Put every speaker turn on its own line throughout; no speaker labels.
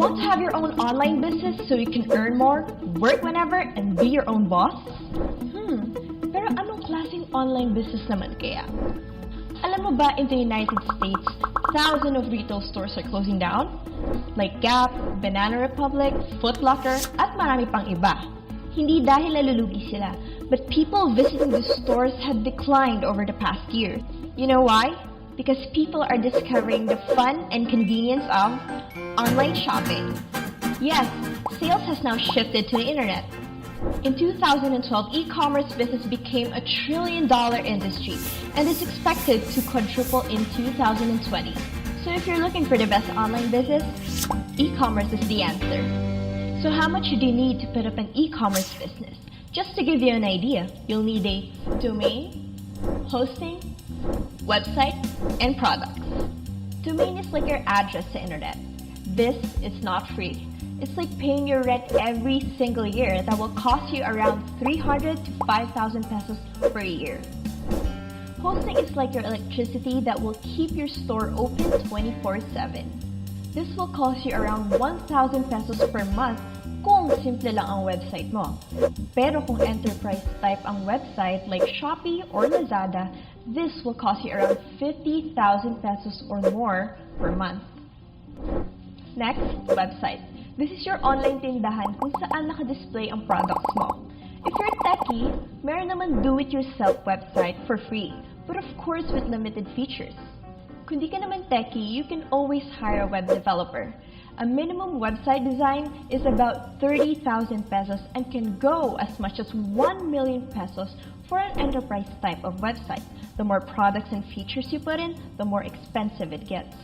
Want to have your own online business so you can earn more, work whenever, and be your own boss? Pero anong klaseng online business naman kaya? Alam mo ba, in the United States, thousands of retail stores are closing down? Like Gap, Banana Republic, Foot Locker, at marami pang iba. Hindi dahil nalulugi sila, but people visiting the stores have declined over the past year. You know why? Because people are discovering the fun and convenience of online shopping. Yes, sales has now shifted to the internet. In 2012, e-commerce business became a $1 trillion industry and is expected to quadruple in 2020. So if you're looking for the best online business, e-commerce is the answer. So how much do you need to put up an e-commerce business? Just to give you an idea, you'll need a domain, hosting, website, and products. Domain is like your address to internet. This is not free. It's like paying your rent every single year that will cost you around 300 to 5,000 pesos per year. Hosting is like your electricity that will keep your store open 24/7. This will cost you around 1,000 pesos per month kung simple lang ang website mo. Pero kung enterprise type ang website like Shopee or Lazada, this will cost you around 50,000 pesos or more per month. Next, website. This is your online tindahan kung saan naka-display ang products mo. If you're techie, meron naman do-it-yourself website for free, but of course with limited features. Kung di ka naman techie, you can always hire a web developer. A minimum website design is about 30,000 pesos and can go as much as 1 million pesos for an enterprise type of website. The more products and features you put in, the more expensive it gets.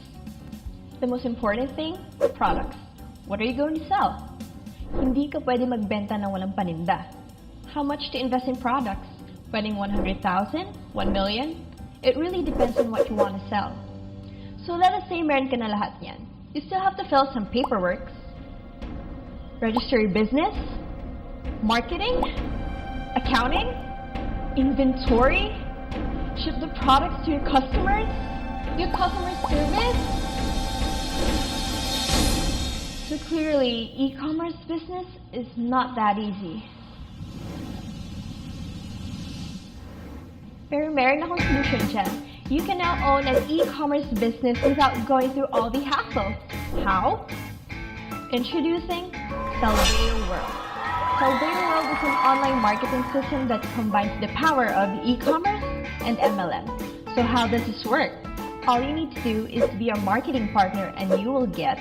The most important thing, products. What are you going to sell? Hindi ka pwede magbenta ng walang paninda. How much to invest in products? Pwedeng 100,000? 1 million? It really depends on what you want to sell. So let us say meron ka na lahat yan. You still have to fill some paperwork, register your business, marketing, accounting, inventory, ship the products to your customers, your customer service. So clearly, e-commerce business is not that easy. Pero meron akong solution dyan. You can now own an e-commerce business without going through all the hassle. How? Introducing SalveoWorld. SalveoWorld is an online marketing system that combines the power of e-commerce and MLM. So how does this work? All you need to do is be a marketing partner and you will get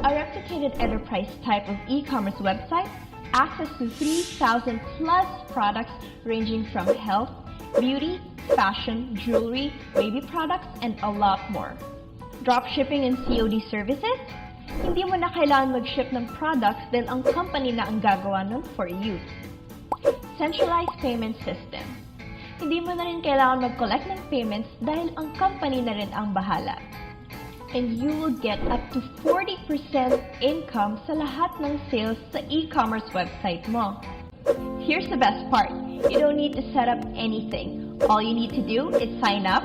a replicated enterprise type of e-commerce website, access to 3,000 plus products ranging from health, beauty, fashion, jewelry, baby products, and a lot more. Dropshipping and COD services? Hindi mo na kailangan mag-ship ng products dahil ang company na ang gagawa nun for you. Centralized payment system. Hindi mo na rin kailangan mag-collect ng payments dahil ang company na rin ang bahala. And you will get up to 40% income sa lahat ng sales sa e-commerce website mo. Here's the best part. You don't need to set up anything. All you need to do is sign up,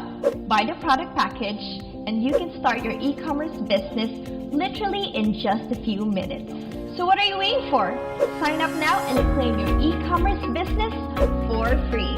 buy the product package, and you can start your e-commerce business literally in just a few minutes. So what are you waiting for? Sign up now and claim your e-commerce business for free.